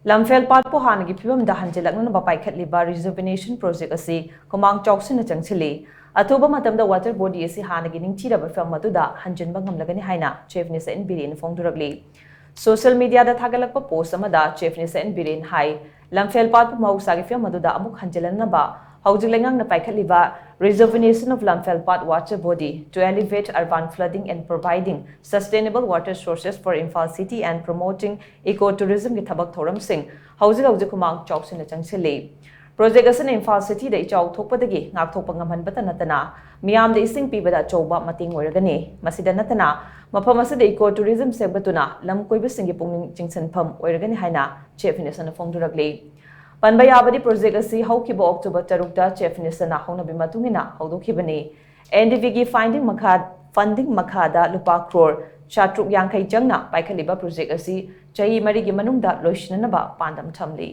Lamphelpat Pohana PHIVAM da HANJINBA paikhatliba rejuvenation project asi Khumang Chaoshalli changchili atuba matamda water body asi hanagi NINGTHIRABA film maduda HANJINBA ngamlagani haina Chief Minister BIREN phongdokhrele social media da thagalakpa post amada Chief Minister BIREN hai Lamphelpat MAHOUSHA film maduda amuk hanjilanaba Khonglei Yangna rejuvenation of Lamphelpat water body to elevate urban flooding and providing sustainable water sources for Imphal city and promoting ecotourism ki thabak thoram sing Khonglei Khumang Chaoshalli changchili project asan Imphal city da ichaw thokpadagi ngak thokpa ngamhanbata natana miyam da ising pibada chawba mating oiragani masida natana mafam asada ecotourism segbatuna lam koiba singi pungning jingsanpham oiragani haina Chief Minister na phongdokhrele Panbayabadi project asi haukiba October 3 Chief Minister na hongnabi matungina haudokhibani NDV gi funding makhada lupa crore chatruk yankai jangna paikaliba project asi chahi mari gi manungda loishnanaba pandam thamli